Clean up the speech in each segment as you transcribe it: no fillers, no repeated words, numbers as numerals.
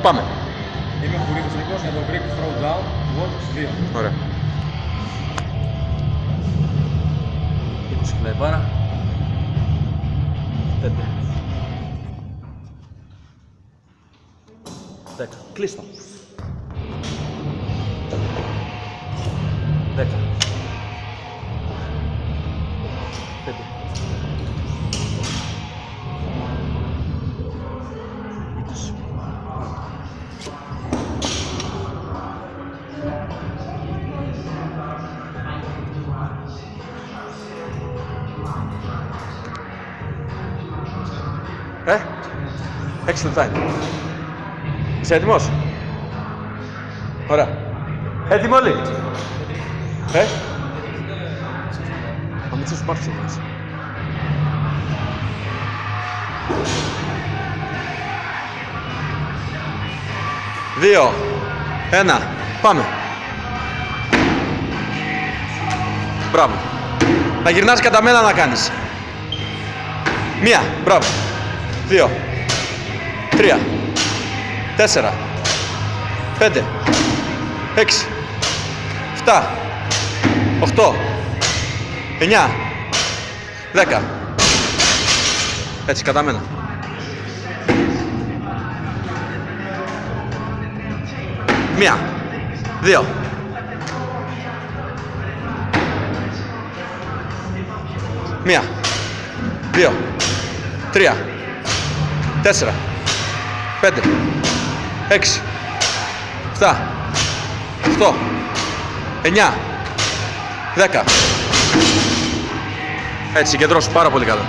Πάμε. Είμαι ο Κουρίδης Νίκος για το Greek Throwdown World 2. Ωραία. 20 κιλά η μπάρα. 5. 10. Κλείστο. 10. 5. 20. Έξι λεπτά είναι. Είσαι έτοιμος? Ωραία. Έτοιμοι όλοι? Ο Μίτσος υπάρχει ξεκινήσει. 2, 1, πάμε. Μπράβο. Να γυρνάς κατά μένα να κάνεις. 1, μπράβο. 2, 3, 4, 5, 6, 7, 8, 9, 10. Έτσι, κατά μένα. 1, 2, 1, 2, 3, 4, 5, 6, 7, 8, 9, 10. Έτσι, κεντρώσου πάρα πολύ καλά.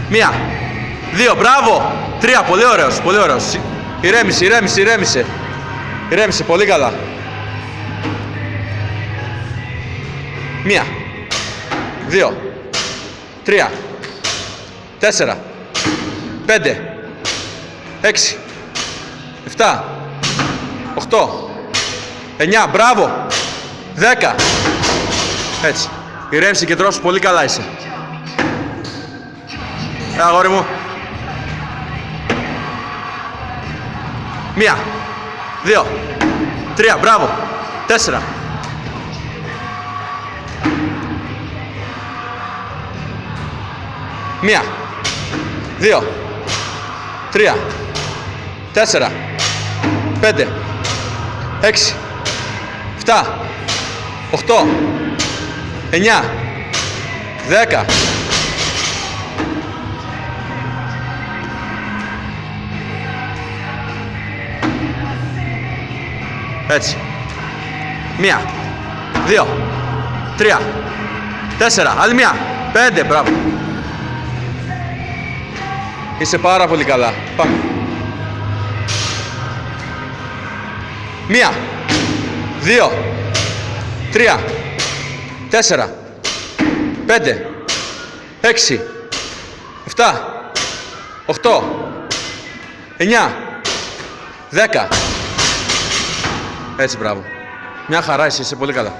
1, 2, μπράβο! 3, πολύ ωραίος, πολύ ωραίος. Ηρέμησε, ηρέμησε, ηρέμησε. Ηρέμησε, πολύ καλά. 1, 2, 3, 4, 5, 6, 7, 8, 9, μπράβο! 10. Έτσι. Ηρέμησε, κεντρώσου, πολύ καλά είσαι. Αγόρι μου. 1, 2, 3, μπράβο. 4. 1, 2, 3, 4, 5, 6, 7, 8, 9, 10. Έτσι. 1, 2, 3, 4, άλλη 1, 5, μπράβο. Είσαι πάρα πολύ καλά. Πάμε. 1, 2, 3, 4, 5, 6, 7, 8, 9, 10. Έτσι, μπράβο. Μια χαρά είσαι πολύ καλά.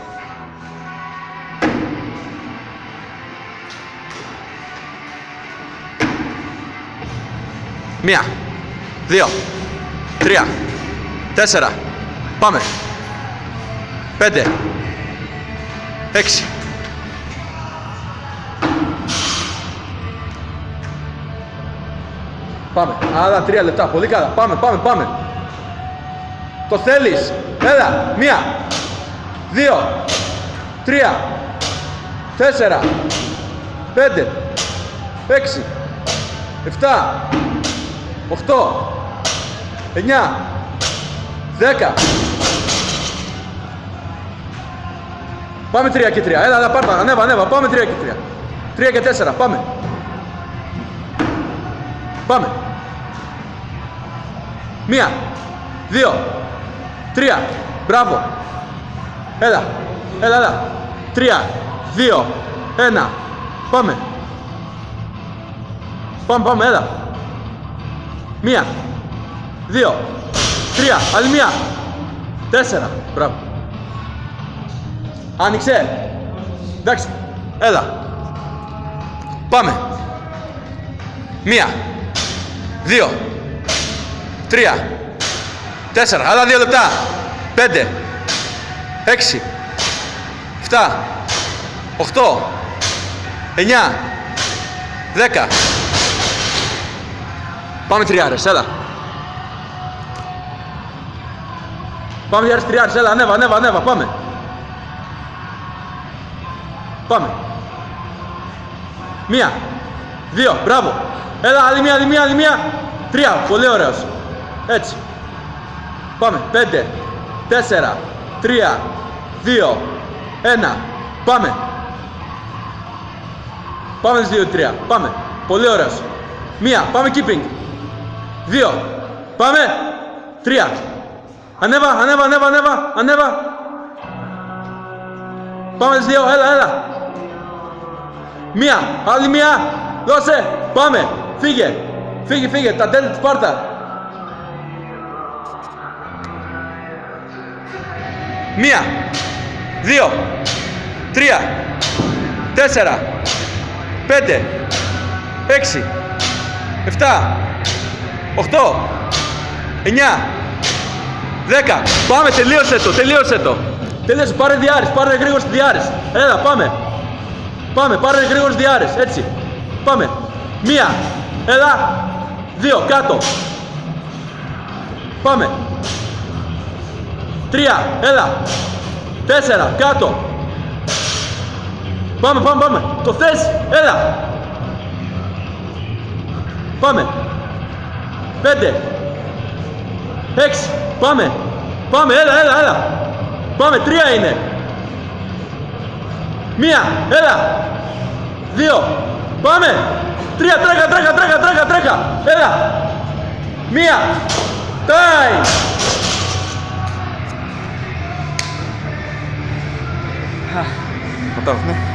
1, 2, 3, 4, πάμε. 5, 6. Πάμε. Άλλα 3 λεπτά. Πολύ καλά. Πάμε, πάμε, πάμε. Το θέλεις. Έλα. 1, 2, 3, 4, 5, 6, 7, 8, 9, 10. Πάμε 3 και 3. Έλα, πάρ' τα. Ανέβα, ανέβα. Πάμε 3 και 3. 3 και 4. Πάμε. Πάμε. 1, 2, 3. Μπράβο. Έλα. Έλα, έλα. 3, 2, 1. Πάμε. Πάμε, πάμε, έλα. 1, 2, 3. Άλλη 1. 4. Μπράβο. Άνοιξε. Εντάξει. Έλα. Πάμε. 1, 2, 3, 4, άλλα 2 λεπτά. 5, 6, 7, 8, 9, 10. Πάμε τριάρες, έλα. Πάμε για τριάρες, έλα, ανέβα, πάμε. Πάμε. 1, 2, μπράβο. Έλα, άλλη μία. 3, πολύ ωραίος. Έτσι. Πάμε, 5, 4, 3, 2, 1. Πάμε. Πάμε τις 2-3. Πάμε. Πολύ ωραίος. 1, πάμε keeping. 2, πάμε. 3. Ανέβα. Πάμε τις 2, έλα. 1, άλλη μία. Δώσε. Πάμε. Φύγε. Τα τέλη της Σπάρτα. 1, 2, 3, 4, 5, 6, 7, 8, 9, 10. Πάμε, τελείωσε το. Πάρε διάρρης, πάρε γρήγορες διάρρης. Έλα, πάμε, πάρε γρήγορες διάρρης, έτσι. Πάμε. 1, έλα. 2, κάτω. Πάμε. 3, έλα. 4, κάτω. Πάμε. Το θες, έλα. Πάμε. 5, 6, πάμε, έλα. Πάμε, 3 είναι. 1, έλα. 2, πάμε. 3, τρέκα. Έλα. 1, time. Αυτό.